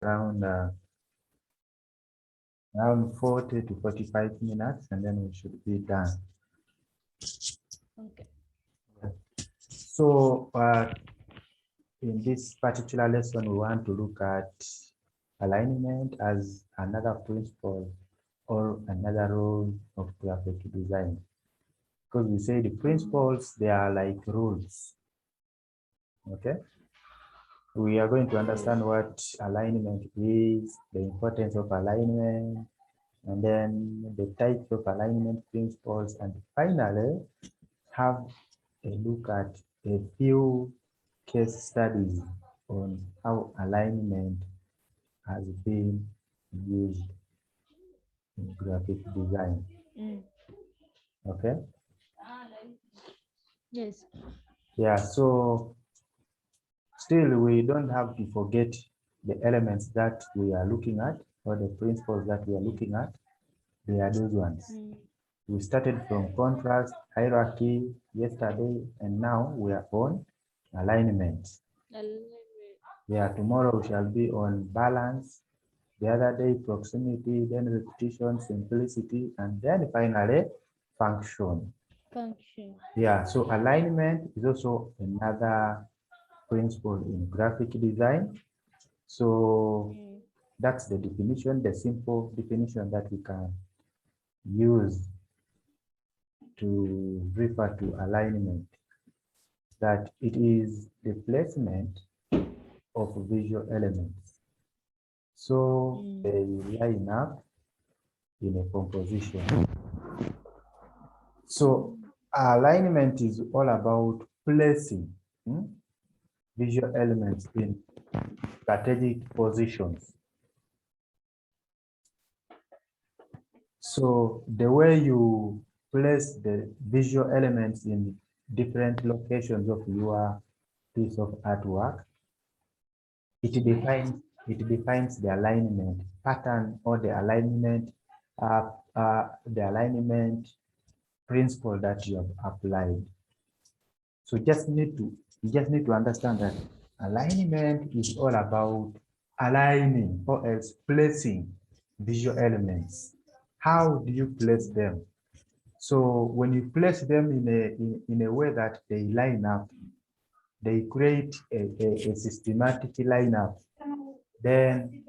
around around 40 to 45 minutes, and then we should be done. Okay. So in this particular lesson, we want to look at alignment as another principle or another role of graphic design. Because we say the principles, they are like rules. Okay. We are going to understand what alignment is, the importance of alignment, and then the types of alignment principles, and finally have a look at a few case studies on how alignment has been used in graphic design. Okay. Yes. Yeah, so still we don't have to forget the elements that we are looking at, or the principles that we are looking at. They are those ones. We started from contrast, hierarchy yesterday, and now we are on alignment. Yeah, tomorrow we shall be on balance. The other day, proximity, then repetition, simplicity, and then finally, function. Yeah, so alignment is also another principle in graphic design. So that's the definition, the simple definition that we can use to refer to alignment, that it is the placement of visual elements. So they line up in a composition. So alignment is all about placing visual elements in strategic positions. So the way you place the visual elements in different locations of your piece of artwork, it defines the alignment pattern, or the alignment principle that you have applied. So you just need to understand that alignment is all about aligning, or else placing visual elements. How do you place them? So when you place them in a way that they line up, they create a systematic lineup, then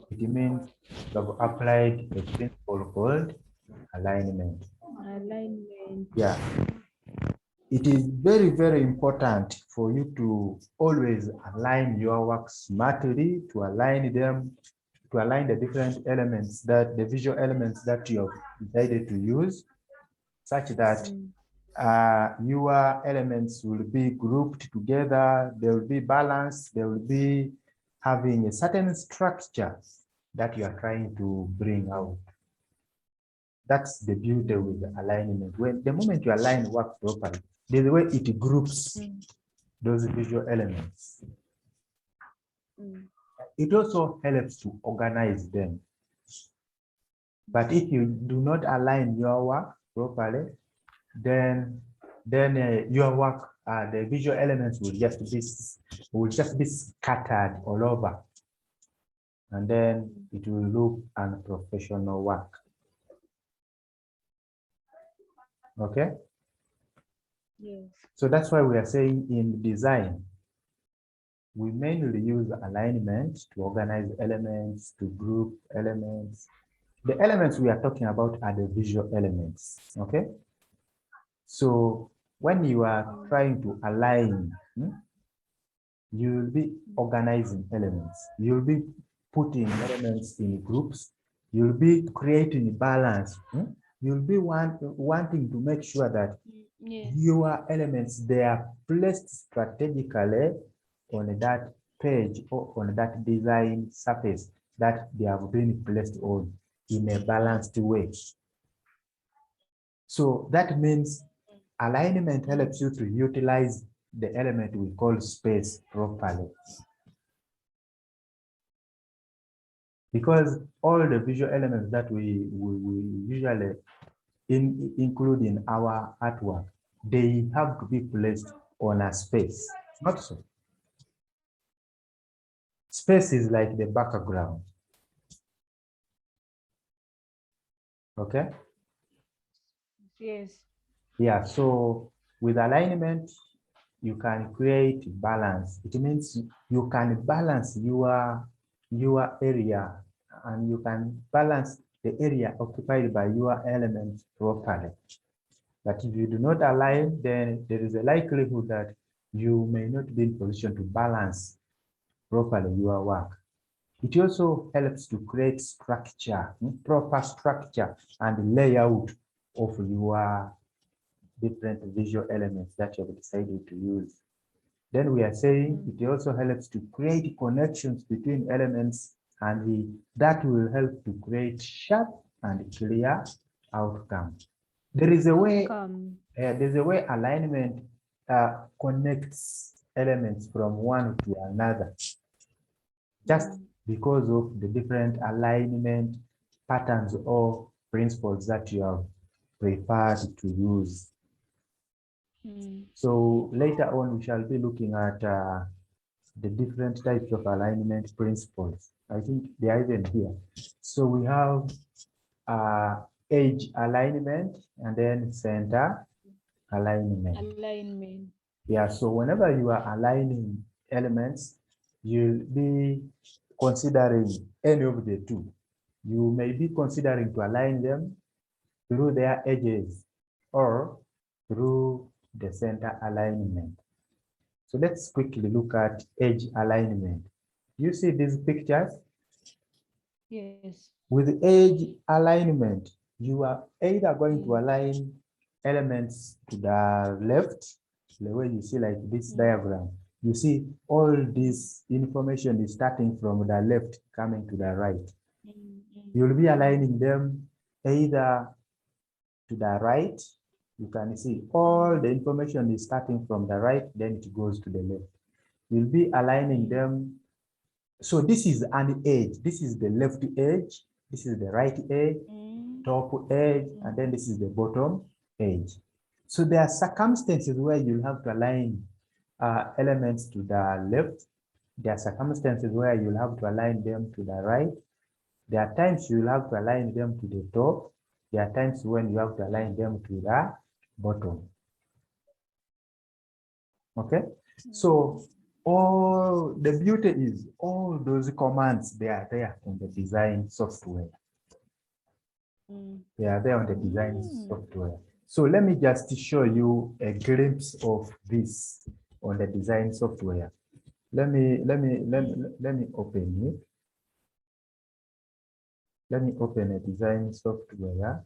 it means you have applied a principle called alignment. Yeah. It is very, very important for you to always align your work smartly, to align the different elements, that the visual elements that you have decided to use, such that your elements will be grouped together, they will be balanced, they will be having a certain structure that you are trying to bring out. That's the beauty with the alignment. When the moment you align work properly, there's the way it groups those visual elements. It also helps to organize them. But if you do not align your work properly, then your work, the visual elements will just be scattered all over, and then it will look unprofessional work. Okay. Yes. So that's why we are saying in design, we mainly use alignment to organize elements, to group elements. The elements we are talking about are the visual elements. Okay. So when you are trying to align, you'll be organizing elements. You'll be putting elements in groups. You'll be creating balance. You'll be wanting to make sure that your elements, they are placed strategically on that page or on that design surface that they have been placed on in a balanced way. So that means alignment helps you to utilize the element we call space properly. Because all the visual elements that we usually include in our artwork, they have to be placed on a space, not so. Space is like the background. Okay. Yes. Yeah. So with alignment, you can create balance. It means you can balance your area, and you can balance the area occupied by your elements properly. But if you do not align, then there is a likelihood that you may not be in position to balance properly your work. It also helps to create structure, proper structure and layout of your different visual elements that you have decided to use. Then we are saying it also helps to create connections between elements, and that will help to create sharp and clear outcome. There is a way, there's a way alignment connects elements from one to another, just because of the different alignment patterns or principles that you have prepared to use. So later on, we shall be looking at the different types of alignment principles. I think they are even here. So we have edge alignment and then center alignment. Yeah, so whenever you are aligning elements, you'll be considering any of the two. You may be considering to align them through their edges or through the center alignment. So let's quickly look at edge alignment. You see these pictures? Yes. With edge alignment, you are either going to align elements to the left, the way you see like this diagram. You see all this information is starting from the left coming to the right. You'll be aligning them either to the right. You can see all the information is starting from the right, then it goes to the left. You'll be aligning them. So this is an edge. This is the left edge. This is the right edge, top edge, and then this is the bottom edge. So there are circumstances where you'll have to align elements to the left. There are circumstances where you'll have to align them to the right. There are times you'll have to align them to the top. There are times when you have to align them to the bottom. Okay, so all the beauty is all those commands, they are there in the design software. They are there on the design software. So let me just show you a glimpse of this on the design software. Let me open it. Let me open a design software.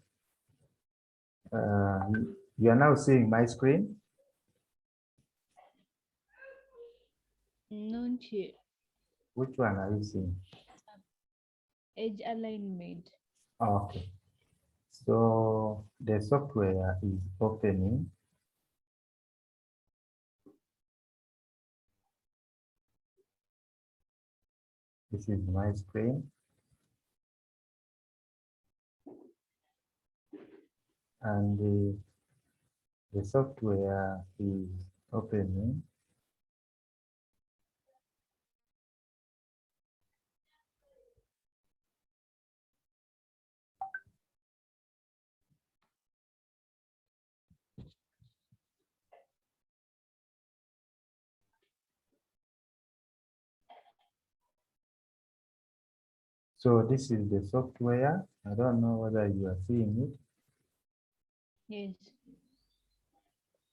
You are now seeing my screen. Not yet. Which one are you seeing? Edge alignment. Okay. So the software is opening. This is my screen. And the software is opening. So this is the software. I don't know whether you are seeing it. Yes.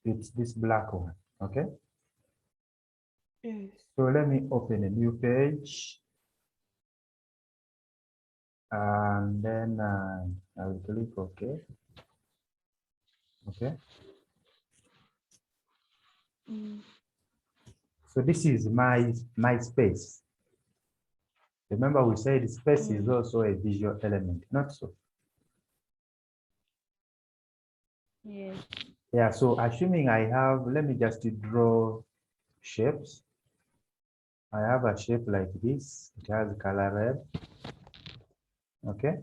It's this black one, okay? Yes. So let me open a new page. And then I will click OK. Okay. So this is my space. Remember we said space is also a visual element, not so? Yes. Yeah, so assuming I have, let me just draw shapes. I have a shape like this. It has color red. Okay.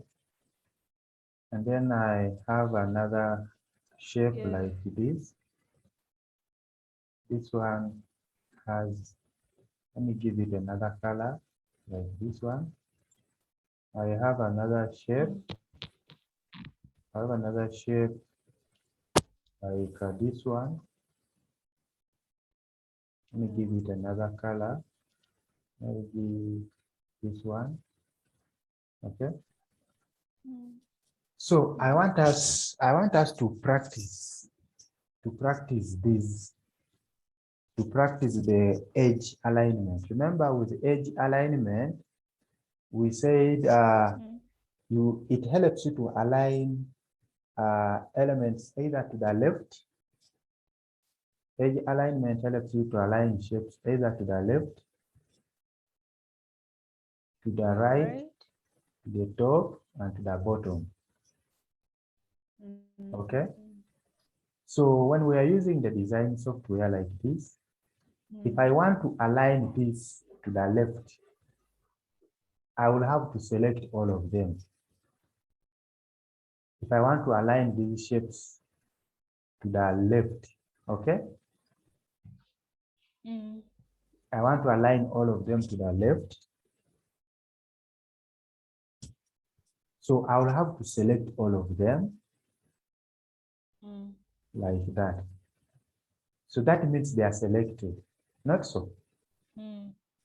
And then I have another shape like this. This one has, let me give it another color. like this one. I have another shape. I have another shape like this one. Let me give it another color. Maybe this one. Okay. So I want us to practice this, to practice the edge alignment. Remember, with edge alignment, we said it helps you to align elements either to the left. Edge alignment helps you to align shapes either to the left, to the right, to the top, and to the bottom. Okay. So when we are using the design software like this, if I want to align this to the left, I will have to select all of them. If I want to align these shapes to the left, okay? I want to align all of them to the left. So I will have to select all of them like that. So that means they are selected, not so.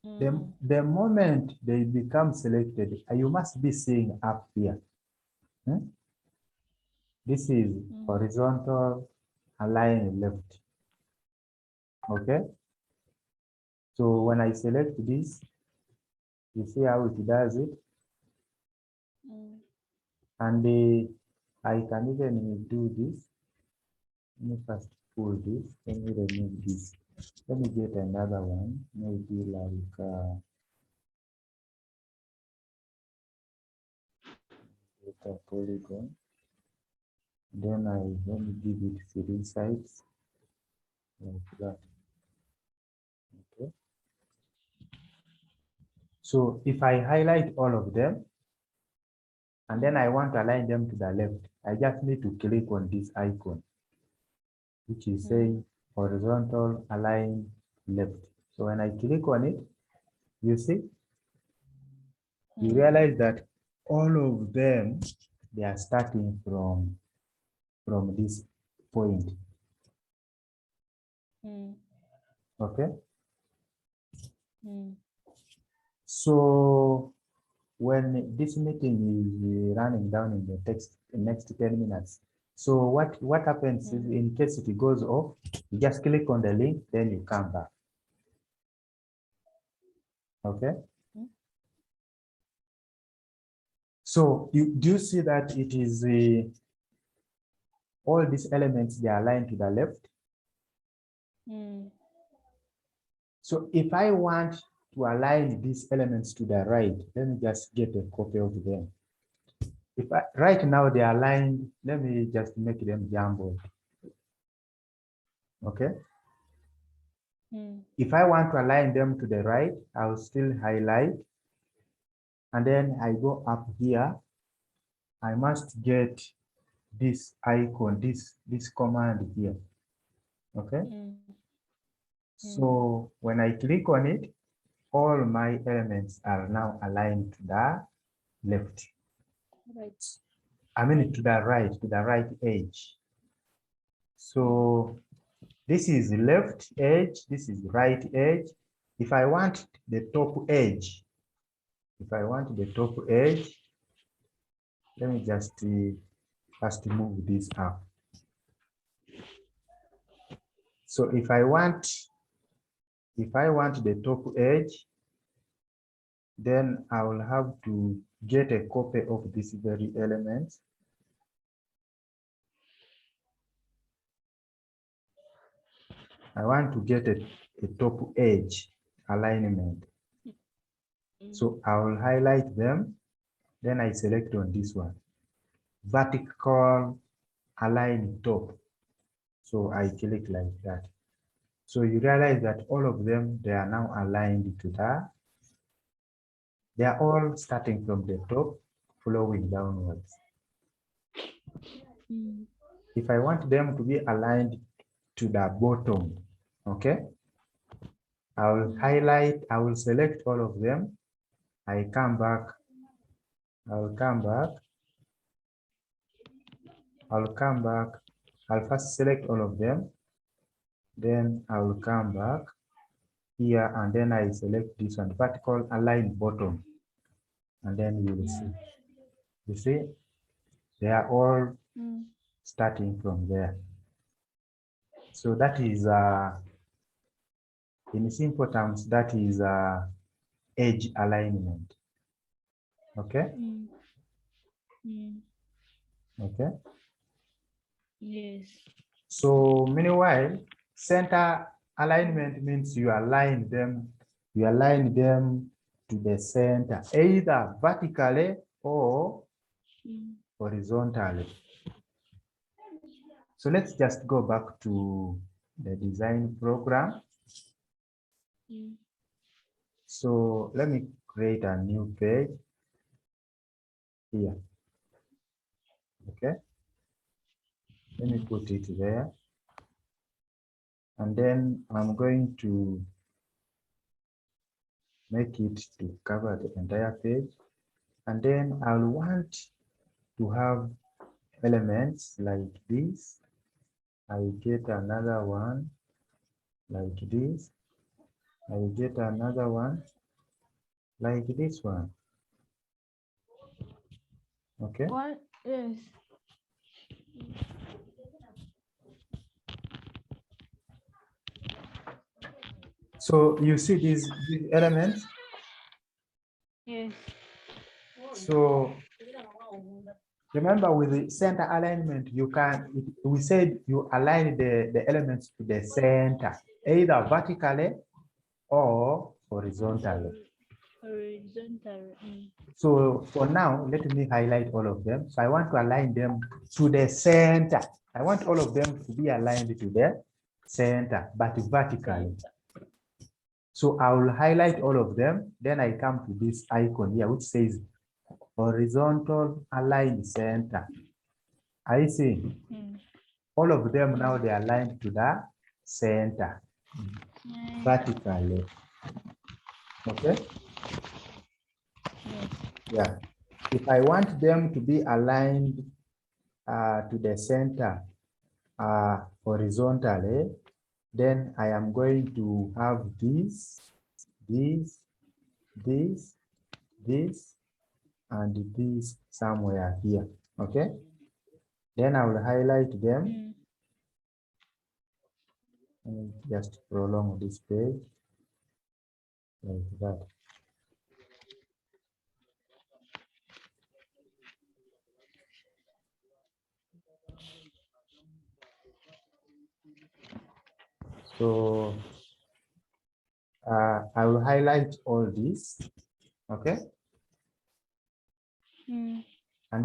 The moment they become selected, you must be seeing up here. This is horizontal align left. Okay. So when I select this, you see how it does it. And I can even do this. Let me first pull this. Let me remove this. Let me get another one, maybe like a polygon. Then let me give it 3 sides like that. Okay. So if I highlight all of them, and then I want to align them to the left, I just need to click on this icon, which is saying horizontal align left. So when I click on it, you see, you realize that all of them, they are starting from this point. Okay. So when this meeting is running down in the next 10 minutes, so what happens is, in case it goes off, you just click on the link, then you come back. Okay. So do you see that it is all these elements, they are aligned to the left? So if I want to align these elements to the right, let me just get a copy of them. Right now they are aligned, let me just make them jumbled. Okay. If I want to align them to the right, I'll still highlight. And then I go up here. I must get this icon, this command here. Okay. So when I click on it, all my elements are now aligned to the left. Right. I mean to the right edge. So this is left edge, this is right edge. If I want the top edge, let me just first move this up. So if I want the top edge, then I will have to get a copy of this very element. I want to get a top edge alignment. So I will highlight them. Then I select on this one, vertical align top. So I click like that. So you realize that all of them, they are now aligned to they are all starting from the top, flowing downwards. If I want them to be aligned to the bottom, okay, I will highlight, I will select all of them. I come back, I'll come back, I'll first select all of them, then I will come back here and then I select this one, vertical align bottom, and then you will see. You see, they are all starting from there. So that is, in simple terms, that is edge alignment. Okay? Okay. Yes. So meanwhile, center alignment means you align them to the center, either vertically or horizontally. So let's just go back to the design program. So let me create a new page here. Okay. Let me put it there. And then I'm going to make it to cover the entire page. And then I'll want to have elements like this. I get another one like this. I get another one like this one. Okay. What? Yes. So you see these elements. Yes. So remember, with the center alignment, we said you align the elements to the center, either vertically or horizontally. Horizontal. So for now, let me highlight all of them. So I want to align them to the center. I want all of them to be aligned to the center, but vertically. So I will highlight all of them. Then I come to this icon here, which says horizontal align center. I see all of them now, they are aligned to the center vertically. Okay. Yeah. If I want them to be aligned to the center horizontally, then I am going to have this, and this somewhere here. Okay. Then I will highlight them and just prolong this page like that. So I will highlight all this. Okay. And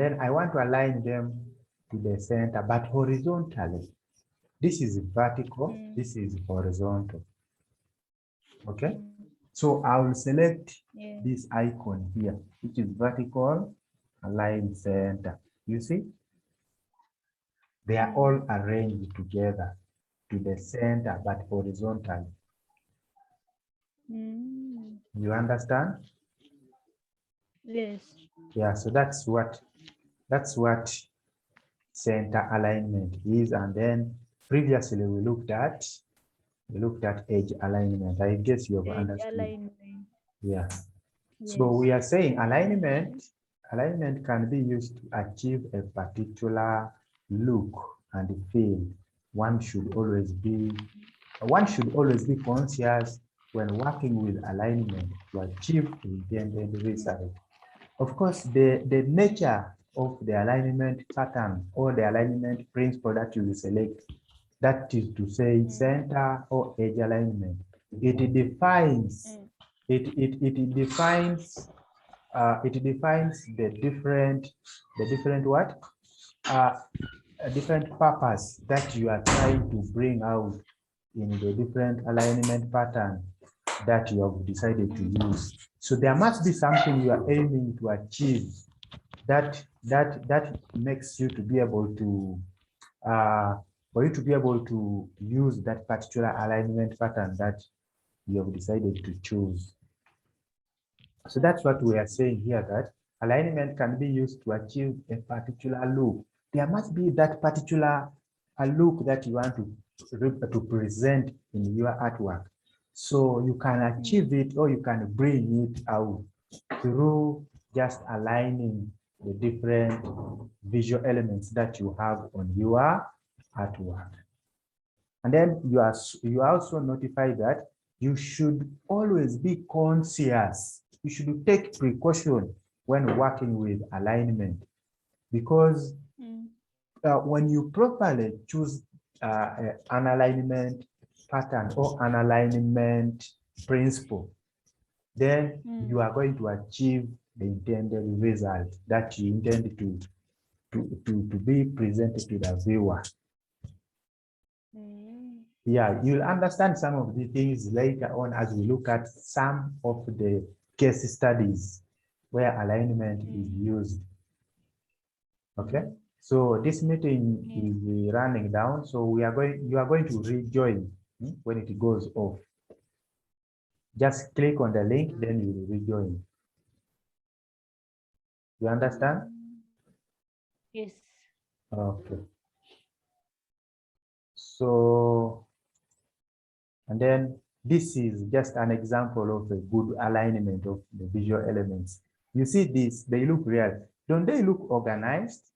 then I want to align them to the center, but horizontally. This is vertical, this is horizontal. Okay. So I will select this icon here, which is vertical, align center. You see, they are all arranged together to the center, but horizontally. You understand? Yes. Yeah, so that's what center alignment is. And then previously we looked at edge alignment. I guess you have understood. Alignment. Yeah. Yes. So we are saying alignment can be used to achieve a particular look and feel. One should always be conscious when working with alignment to achieve the intended result. Of course, the nature of the alignment pattern or the alignment principle that you will select, that is to say center or edge alignment, it defines it defines the different what a different purpose that you are trying to bring out in the different alignment pattern that you have decided to use. So there must be something you are aiming to achieve that makes you to be able to for you to be able to use that particular alignment pattern that you have decided to choose. So that's what we are saying here, that alignment can be used to achieve a particular look. There must be that particular look that you want to present in your artwork. So you can achieve it, or you can bring it out through just aligning the different visual elements that you have on your artwork. And then you are also notified that you should always be conscious. You should take precaution when working with alignment, because when you properly choose an alignment pattern or an alignment principle, then you are going to achieve the intended result that you intend to be presented to the viewer. Yeah, you'll understand some of the things later on as we look at some of the case studies where alignment is used. Okay, so this meeting is running down, so you are going to rejoin when it goes off. Just click on the link, then you will rejoin. You understand? Yes. Okay. So, and then this is just an example of a good alignment of the visual elements. You see this, they look real. Don't they look organized?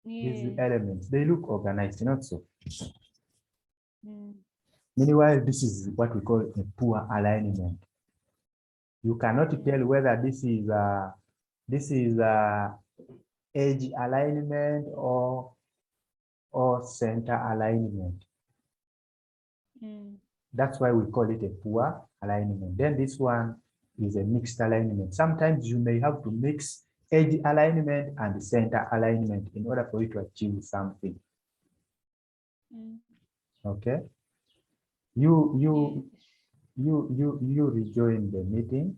These Yes. elements, they look organized, not so. Meanwhile, this is what we call a poor alignment. You cannot tell whether this is edge alignment or center alignment. That's why we call it a poor alignment. Then this one is a mixed alignment. Sometimes you may have to mix edge alignment and center alignment in order for you to achieve something. Okay. You rejoin the meeting.